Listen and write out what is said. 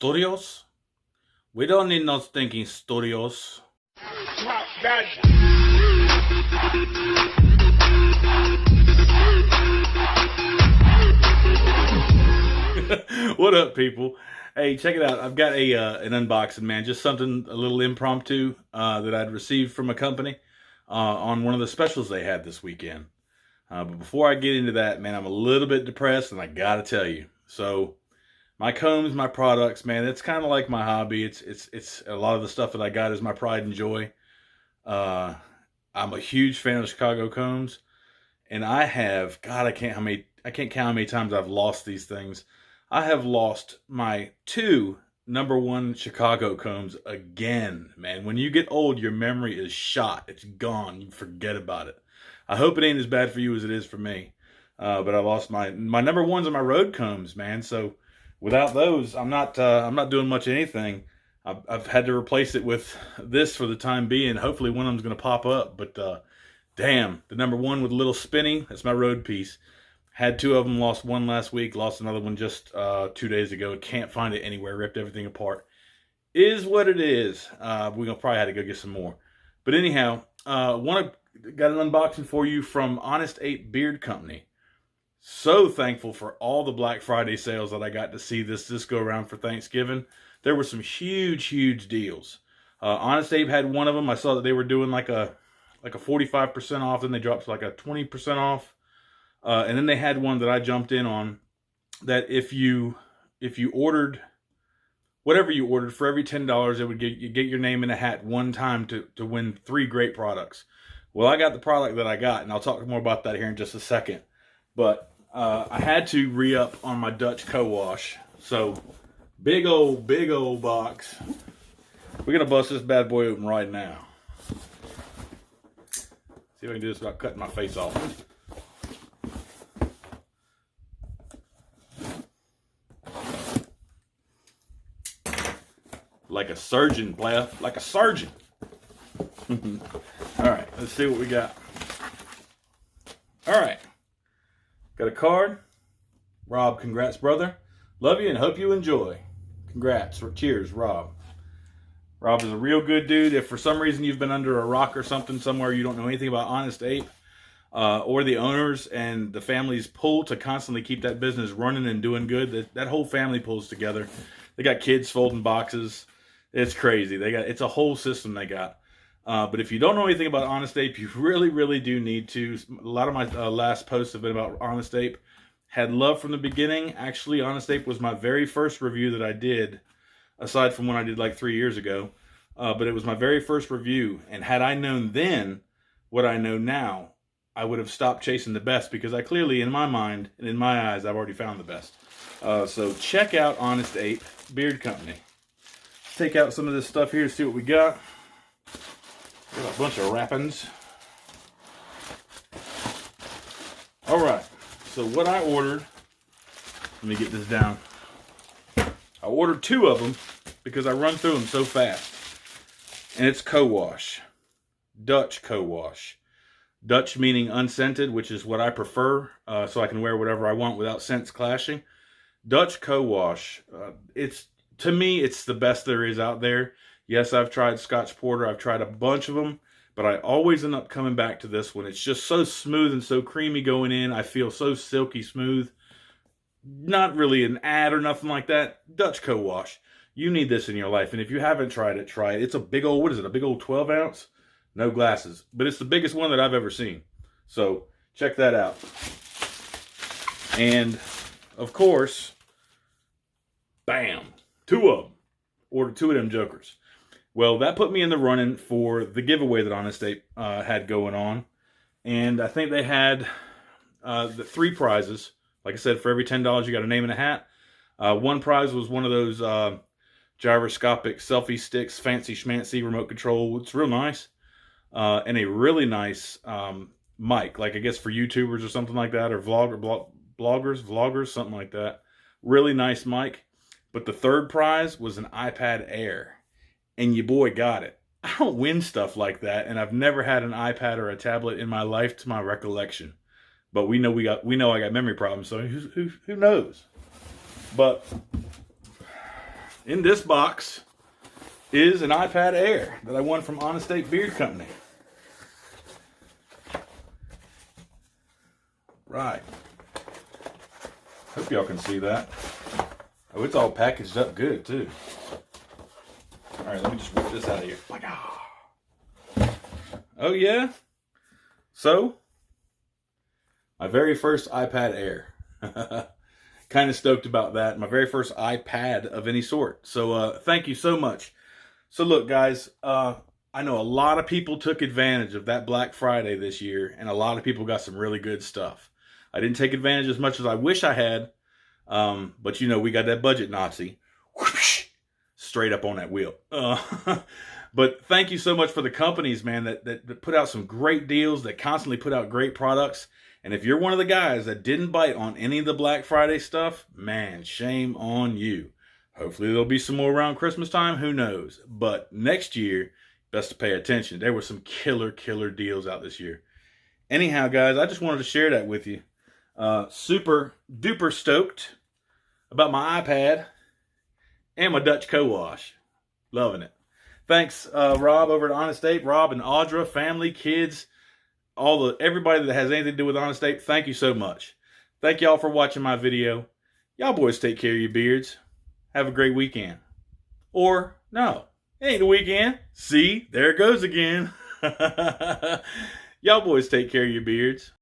studios? We don't need no stinking studios. What up, people? Hey, check it out. I've got an unboxing, man. Just something a little impromptu that I'd received from a company on one of the specials they had this weekend. But before I get into that, man, I'm a little bit depressed, and I gotta tell you. So, my combs, my products, man, it's kind of like my hobby. It's a lot of the stuff that I got is my pride and joy. I'm a huge fan of Chicago combs, and I have, God, I can't count how many times I've lost these things. I have lost my two #1 Chicago combs again, man. When you get old, your memory is shot. It's gone. You forget about it. I hope it ain't as bad for you as it is for me. But I lost my #1s are my road combs, man. So without those, I'm not doing much of anything. I've had to replace it with this for the time being. Hopefully one of them's going to pop up. But damn, the #1 with a little spinny, that's my road piece. Had two of them, lost one last week, lost another one just 2 days ago. Can't find it anywhere, ripped everything apart. Is what it is. We're going to probably have to go get some more. But anyhow, got an unboxing for you from Honest Ape Beard Co. So thankful for all the Black Friday sales that I got to see this go around for Thanksgiving. There were some huge deals. Honest Ape had one of them. I saw that they were doing like a 45% off, then they dropped to like a 20% off. And then they had one that I jumped in on that if you ordered whatever you ordered for every $10, it would you get your name in a hat one time to win 3 great products. Well, I got the product that I got, and I'll talk more about that here in just a second. But I had to re-up on my Dutch co-wash. So big old box. We're gonna bust this bad boy open right now. See if I can do this without cutting my face off. Like a surgeon, player. Like a surgeon. Alright, let's see what we got. Alright. Got a card. Rob, congrats, brother. Love you and hope you enjoy. Congrats. Cheers, Rob. Rob is a real good dude. If for some reason you've been under a rock or something somewhere, you don't know anything about Honest Ape, or the owners and the family's pull to constantly keep that business running and doing good, that whole family pulls together. They got kids folding boxes. It's crazy. It's a whole system they got. But if you don't know anything about Honest Ape, you really do need to. A lot of my last posts have been about Honest Ape. Had love from the beginning. Actually, Honest Ape was my very first review that I did, aside from one I did like 3 years ago. But it was my very first review. And had I known then what I know now, I would have stopped chasing the best, because I clearly, in my mind and in my eyes, I've already found the best. So check out Honest Ape Beard Company. Take out some of this stuff here to see what we got. Got a bunch of wrappings. Alright, so what I ordered, let me get this down. I ordered 2 of them because I run through them so fast. And it's co-wash. Dutch co-wash. Dutch meaning unscented, which is what I prefer, so I can wear whatever I want without scents clashing. Dutch co-wash, to me, it's the best there is out there. Yes, I've tried Scotch Porter. I've tried a bunch of them, but I always end up coming back to this one. It's just so smooth and so creamy going in. I feel so silky smooth. Not really an ad or nothing like that. Dutch co-wash. You need this in your life, and if you haven't tried it, try it. It's a big old, what is it, a big old 12 ounce? No glasses, but it's the biggest one that I've ever seen. So check that out. And of course, bam, 2 of them. Ordered 2 of them jokers. Well, that put me in the running for the giveaway that Honest Ape had going on. And I think they had the 3 prizes. Like I said, for every $10, you got a name and a hat. One prize was one of those gyroscopic selfie sticks, fancy schmancy remote control. It's real nice. And a really nice mic, like I guess for YouTubers or something like that, or vloggers, something like that. Really nice mic. But the 3rd prize was an iPad Air. And your boy got it. I don't win stuff like that, and I've never had an iPad or a tablet in my life to my recollection. But we know I got memory problems, so who knows? But in this box is an iPad Air that I won from Honest Ape Beard Co. Right. Hope y'all can see that. Oh, it's all packaged up good, too. All right, let me just whip this out of here. Oh, yeah? So, my very first iPad Air. Kind of stoked about that. My very first iPad of any sort. So, thank you so much. So, look, guys, I know a lot of people took advantage of that Black Friday this year, and a lot of people got some really good stuff. I didn't take advantage as much as I wish I had, but, you know, we got that budget Nazi. Whoosh, straight up on that wheel. But thank you so much for the companies, man, that put out some great deals, that constantly put out great products. And if you're one of the guys that didn't bite on any of the Black Friday stuff, man, shame on you. Hopefully there'll be some more around Christmas time. Who knows? But next year, best to pay attention. There were some killer deals out this year. Anyhow, guys, I just wanted to share that with you. Super duper stoked about my iPad and my Dutch co-wash. Loving it. Thanks, Rob over at Honest Ape. Rob and Audra, family, kids, everybody that has anything to do with Honest Ape. Thank you so much. Thank y'all for watching my video. Y'all boys take care of your beards. Have a great weekend. Or, no, it ain't the weekend. See, there it goes again. Y'all boys take care of your beards.